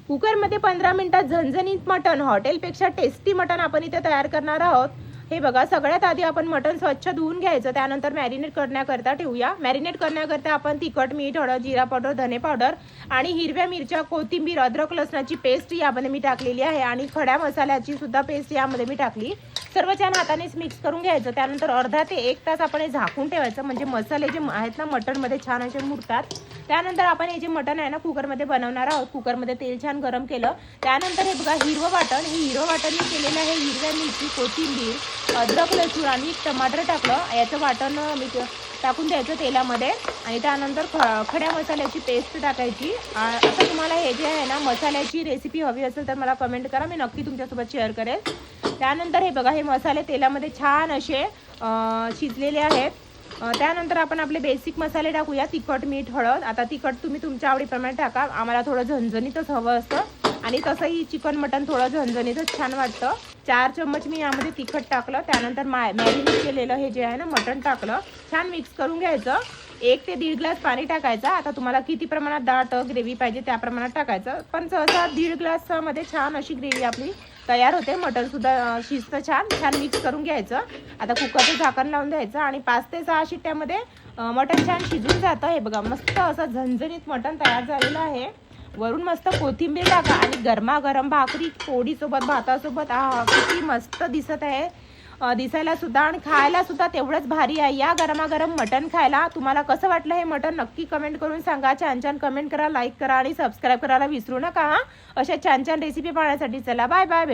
कुकरमध्ये 15 मिनिटात झणझणीत मटण, हॉटेलपेक्षा टेस्टी मटण आपण इथे तयार करणार आहोत। हे बघा, सगळ्यात आधी आपण मटण स्वच्छ धुवून घ्यायचं, त्यानंतर मॅरिनेट करण्याकरता ठेवूया। मॅरिनेट करण्याकरता आपण तिखट, मीठ, हळद, जिरा पावडर, धने पावडर आणि हिरव्या मिरच्या, कोथिंबीर, अद्रक लसणाची पेस्ट यामध्ये मी टाकलेली आहे आणि खड्या मसाल्याची सुद्धा पेस्ट यामध्ये मी टाकली। सर्व छान हातानेच मिक्स करून घ्यायचं। त्यानंतर अर्धा ते 1 तास आपण हे झाकून ठेवायचं, म्हणजे मसाले जे आहेत ना मटणमध्ये छान असे मुरतात। त्यानंतर आपण हे जे मटण आहे ना कुकरमध्ये बनवणार आहोत। कुकरमध्ये तेल छान गरम केलं, त्यानंतर हे बघा हिरवं वाटण, हे हिरवं वाटण मी केलेलं आहे। हिरव्या मिरची, कोथिंबीर, अद्रक लसूण आणि टमाटर टाकलं, याचं वाटण मी टाकून द्यायचं तेलामध्ये आणि त्यानंतर खड्या मसाल्याची पेस्ट टाकायची। आता तुम्हाला हे जे आहे ना मसाल्याची रेसिपी हवी असेल तर मला कमेंट करा, मी नक्की तुमच्यासोबत शेअर करेल। त्यानंतर हे बघा, हे मसाले तेलामध्ये छान असे शिजलेले आहेत। त्यानंतर आपण आपले बेसिक मसाले टाकूया, तिखट, मीठ, हळद। आता तिखट तुम्ही तुमच्या आवडीप्रमाणे टाका, आम्हाला थोडं झणझणीतच हवं असतं आणि तसंही चिकन मटण थोडं झणझणीतच छान वाटतं। 4 चम्मच मी यामध्ये तिखट टाकलं, त्यानंतर मॅरिनेट केलेलं हे जे आहे ना मटण टाकलं, छान मिक्स करून घ्यायचं। 1 ते 1.5 ग्लास पाणी टाकायचं। आता तुम्हाला किती प्रमाणात दाट ग्रेव्ही पाहिजे त्या प्रमाणात टाकायचं, पण सहसा 1.5 ग्लासमध्ये छान अशी ग्रेव्ही आपली तयार होते। मटण सुद्धा शिजतं छान, छान मिक्स करून घ्यायचं। आता कुकरचं झाकण लावून द्यायचं आणि 5 ते 6 शिट्ट्यामध्ये मटण छान शिजून जातं। हे बघा, मस्त असं झणझणीत मटण तयार झालेलं आहे। वरून मस्त कोथिंबीर टाका आणि गरमागरम भाकरी पोळीसोबत, भातासोबत, किती मस्त दिसत आहे। दिसायला सुद्धा आणि खायला सुद्धा तेवढंच भारी आहे। या गरमागरम मटण खायला। तुम्हाला कसं वाटलं हे मटण नक्की कमेंट करून सांगा। छान छान कमेंट करा, लाईक करा आणि सबस्क्राईब करायला विसरू नका। अशा छान छान रेसिपी पाहण्यासाठी चला बाय बाय।